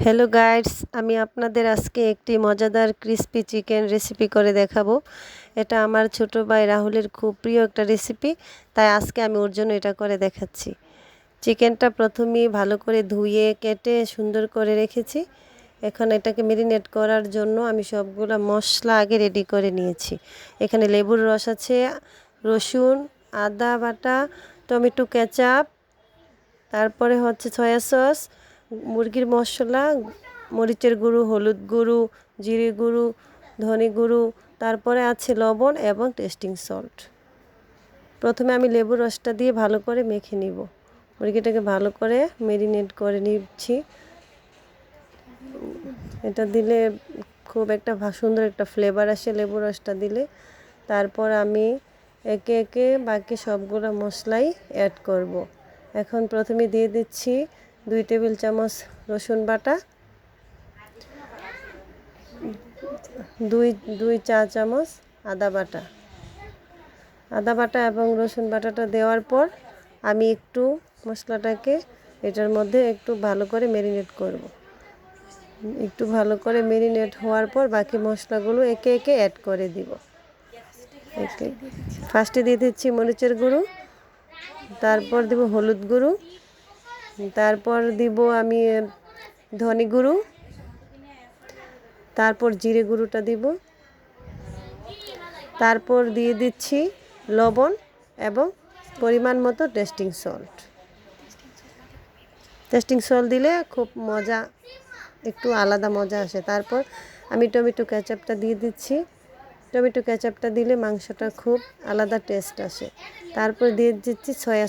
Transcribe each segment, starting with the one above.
Hello guys, আমি আপনাদের আজকে একটি মজাদার ক্রিস্পি চিকেন রেসিপি করে দেখাবো। এটা আমার ছোট ভাই রাহুলের খুব প্রিয় একটা রেসিপি, তাই আজকে আমি ওর জন্য এটা করে দেখাচ্ছি। চিকেনটা প্রথমেই ভালো করে ধুয়ে কেটে সুন্দর করে রেখেছি। এখন এটাকে ম্যারিনেট করার জন্য আমি সবগুলো মশলা আগে রেডি করে নিয়েছি। এখানে লেবুর রস আছে, রসুন, আদা বাটা, টমেটো কেচাপ, তারপরে হচ্ছে সয়া সস, মুরগির মশলা, মরিচের গুঁড়ো, হলুদ গুঁড়ো, জিরে গুঁড়ো, ধনে গুঁড়ো, তারপরে আছে লবণ এবং টেস্টিং সল্ট। প্রথমে আমি লেবুর রসটা দিয়ে ভালো করে মেখে নিব। মুরগিটাকে ভালো করে ম্যারিনেট করে নিচ্ছি। এটা দিলে খুব একটা সুন্দর একটা ফ্লেভার আসে লেবুর রসটা দিলে। তারপর আমি একে একে বাকি সবগুলো মশলাই অ্যাড করব। এখন প্রথমে দিয়ে দিচ্ছি 2 টেবিল চামচ রসুন বাটা, দুই চা চামচ আদা বাটা এবং রসুন বাটাটা দেওয়ার পর আমি একটু মশলাটাকে এটার মধ্যে একটু ভালো করে ম্যারিনেট করব। একটু ভালো করে ম্যারিনেট হওয়ার পর বাকি মশলাগুলো একে একে অ্যাড করে দিব। ফার্স্টে দিয়ে দিচ্ছি মরিচের গুঁড়ো, তারপর দিব হলুদ গুঁড়ো, তারপর দিব আমি ধনে গুঁড়ো, তারপর জিরে গুঁড়োটা দিব, তারপর দিয়ে দিচ্ছি লবণ এবং পরিমাণ মতো টেস্টিং সল্ট দিলে খুব মজা, একটু আলাদা মজা আসে। তারপর আমি টমেটো কেচাপটা দিয়ে দিচ্ছি। টমেটো কেচাপটা দিলে মাংসটা খুব আলাদা টেস্ট আসে। তারপর দিয়ে দিচ্ছি সয়া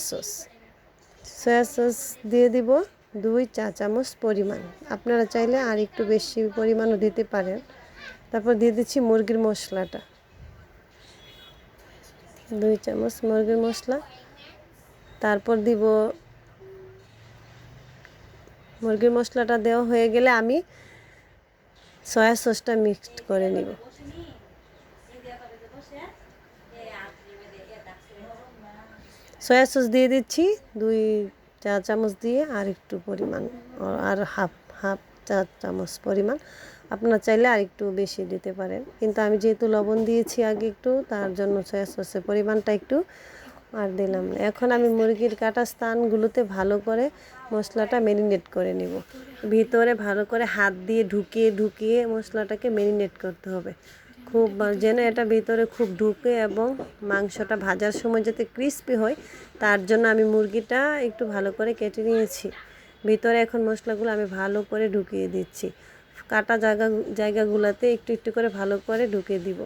সস দিয়ে দিব 2 চা চামচ পরিমাণ। আপনারা চাইলে আর একটু বেশি পরিমাণও দিতে পারেন। তারপর দিয়ে দিচ্ছি মুরগির মশলাটা, 2 চামচ মুরগির মশলা। তারপর দিব মুরগির মশলাটা দেওয়া হয়ে গেলে আমি সয়া সসটা মিক্সড করে নিব। সয়া সস দিয়ে দিচ্ছি 2 চা চামচ দিয়ে আর একটু পরিমাণ, আর হাফ চা চামচ পরিমাণ। আপনারা চাইলে আর একটু বেশি দিতে পারেন, কিন্তু আমি যেহেতু লবণ দিয়েছি আগে একটু, তার জন্য সয়া সসের পরিমাণটা একটু আর দিলাম না। এখন আমি মুরগির কাটা স্থানগুলোতে ভালো করে মশলাটা ম্যারিনেট করে নেব। ভিতরে ভালো করে হাত দিয়ে ঢুকিয়ে মশলাটাকে ম্যারিনেট করতে হবে খুব, যেন এটা ভিতরে খুব ঢুকে এবং মাংসটা ভাজার সময় যাতে ক্রিস্পি হয়, তার জন্য আমি মুরগিটা একটু ভালো করে কেটে নিয়েছি। ভিতরে এখন মশলাগুলো আমি ভালো করে ঢুকিয়ে দিচ্ছি। কাটা জায়গাগুলোতে একটু করে ভালো করে ঢুকিয়ে দিব,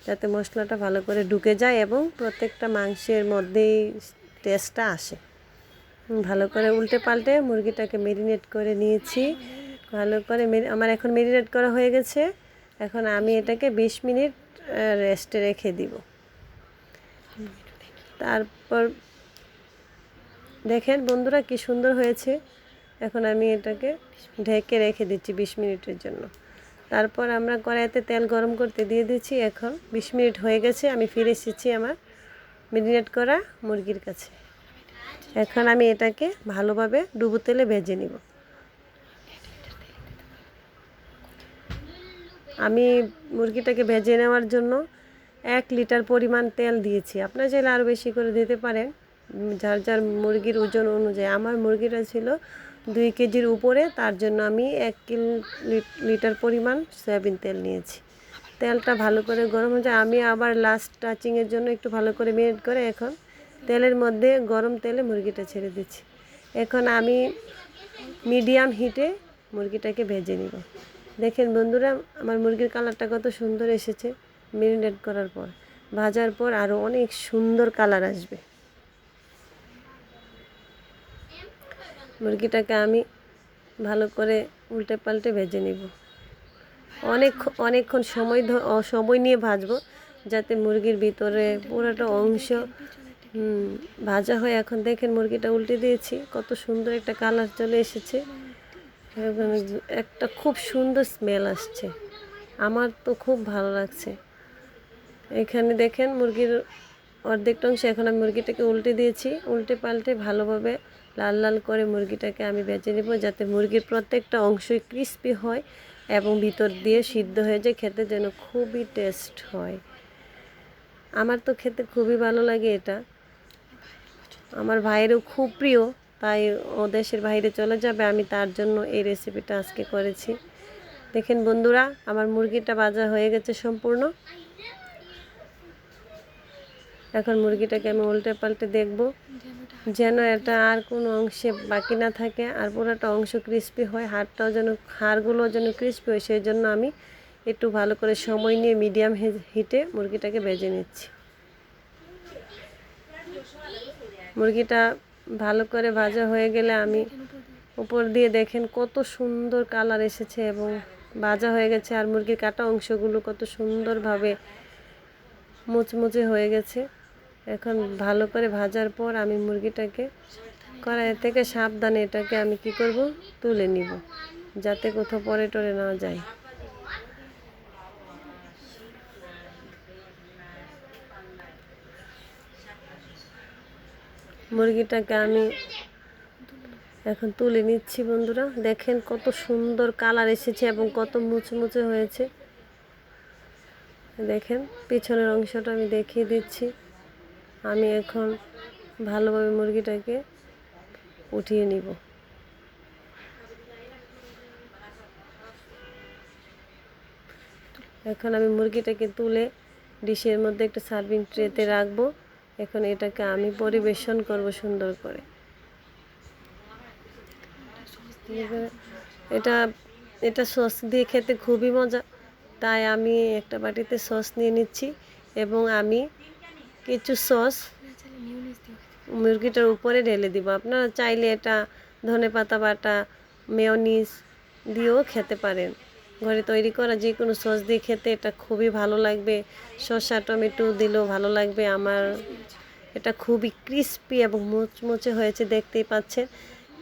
যাতে মশলাটা ভালো করে ঢুকে যায় এবং প্রত্যেকটা মাংসের মধ্যেই টেস্টটা আসে। ভালো করে উল্টে পাল্টে মুরগিটাকে ম্যারিনেট করে নিয়েছি। ভালো করে আমার এখন ম্যারিনেট করা হয়ে গেছে। এখন আমি এটাকে 20 মিনিট রেস্টে রেখে দিব। তারপর দেখেন বন্ধুরা কি সুন্দর হয়েছে। এখন আমি এটাকে ঢেকে রেখে দিচ্ছি 20 মিনিটের জন্য। তারপর আমরা কড়াইতে তেল গরম করতে দিয়ে দিচ্ছি। এখন 20 মিনিট হয়ে গেছে, আমি ফিরে এসেছি আমার ম্যারিনেট করা মুরগির কাছে। এখন আমি এটাকে ভালোভাবে ডুবো তেলে ভেজে নিব। আমি মুরগিটাকে ভেজে নেওয়ার জন্য 1 লিটার পরিমাণ তেল দিয়েছি। আপনারা চাইলে আরও বেশি করে দিতে পারেন, যার মুরগির ওজন অনুযায়ী। আমার মুরগিটা ছিল 2 কেজির উপরে, তার জন্য আমি 1 লিটার পরিমাণ সয়াবিন তেল নিয়েছি। তেলটা ভালো করে গরম হয়ে যায়, আমি আবার লাস্ট টাচিংয়ের জন্য একটু ভালো করে ম্যারিনেট করে এখন তেলের মধ্যে গরম তেলে মুরগিটা ছেড়ে দিচ্ছি। এখন আমি মিডিয়াম হিটে মুরগিটাকে ভেজে নিব। দেখেন বন্ধুরা, আমার মুরগির কালারটা কত সুন্দর এসেছে। ম্যারিনেট করার পর ভাজার পর আরও অনেক সুন্দর কালার আসবে। মুরগিটাকে আমি ভালো করে উল্টে পাল্টে ভেজে নিব। অনেকক্ষণ সময় নিয়ে ভাজবো, যাতে মুরগির ভিতরে পুরোটা অংশ ভাজা হয়। এখন দেখেন মুরগিটা উল্টে দিয়েছি, কত সুন্দর একটা কালার চলে এসেছে। একটা খুব সুন্দর স্মেল আসছে, আমার তো খুব ভালো লাগছে। এখানে দেখেন মুরগির অর্ধেকটা অংশ এখন আমি মুরগিটাকে উল্টে দিয়েছি। উল্টে পাল্টে ভালোভাবে লাল লাল করে মুরগিটাকে আমি ভেজে নেব, যাতে মুরগির প্রত্যেকটা অংশই ক্রিস্পি হয় এবং ভিতর দিয়ে সিদ্ধ হয়ে যায়, খেতে যেন খুবই টেস্ট হয়। আমার তো খেতে খুবই ভালো লাগে এটা, আমার ভাইয়েরও খুব প্রিয়, তাই ও দেশের বাইরে চলে যাবে, আমি তার জন্য এই রেসিপিটা আজকে করেছি। দেখেন বন্ধুরা, আমার মুরগিটা ভাজা হয়ে গেছে সম্পূর্ণ। এখন মুরগিটাকে আমি উল্টে পাল্টে দেখব যেন এটা আর কোনো অংশে বাকি না থাকে, আর পুরোটা অংশ ক্রিস্পি হয়, হাড়গুলো যেন ক্রিস্পি হয়। সেই জন্য আমি একটু ভালো করে সময় নিয়ে মিডিয়াম হিটে মুরগিটাকে ভেজে নিচ্ছি। মুরগিটা ভালো করে ভাজা হয়ে গেলে আমি উপর দিয়ে দেখেন কত সুন্দর কালার এসেছে এবং ভাজা হয়ে গেছে, আর মুরগির কাটা অংশগুলো কত সুন্দরভাবে মুচমুচে হয়ে গেছে। এখন ভালো করে ভাজার পর আমি মুরগিটাকে কড়াই থেকে সাবধানে এটাকে আমি কি করব, তুলে নিব, যাতে কোথাও পরে টরে না যায়। মুরগিটাকে আমি এখন তুলে নিচ্ছি বন্ধুরা। দেখেন কত সুন্দর কালার এসেছে এবং কত মুচমুচে হয়েছে। দেখেন পিছনের অংশটা আমি দেখিয়ে দিচ্ছি। আমি এখন ভালোভাবে মুরগিটাকে উঠিয়ে নিব। এখন আমি মুরগিটাকে তুলে ডিশের মধ্যে একটা সার্ভিং ট্রেতে রাখবো। এখন এটাকে আমি পরিবেশন করব সুন্দর করে। এটা সস দিয়ে খেতে খুবই মজা, তাই আমি একটা বাটিতে সস নিয়ে নিচ্ছি এবং আমি কিছু সস মুরগিটার উপরে ঢেলে দিব। আপনারা চাইলে এটা ধনেপাতা বাটা, মেয়োনিজ দিয়েও খেতে পারেন। ঘরে তৈরি করা যে কোনো সস দিয়ে খেতে এটা খুবই ভালো লাগবে, শসা টমেটো দিলেও ভালো লাগবে। আমার এটা খুবই ক্রিস্পি এবং মুচমুচে হয়েছে, দেখতেই পাচ্ছেন।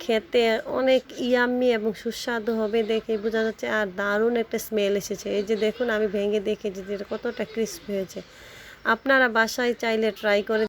খেতে অনেক ইয়াম্মি এবং সুস্বাদু হবে, দেখে বোঝা যাচ্ছে। আর দারুণ একটা স্মেল এসেছে। এই যে দেখুন, আমি ভেঙে দেখেছি যে কতটা ক্রিস্পি হয়েছে। আপনারা বাসায় চাইলে ট্রাই করে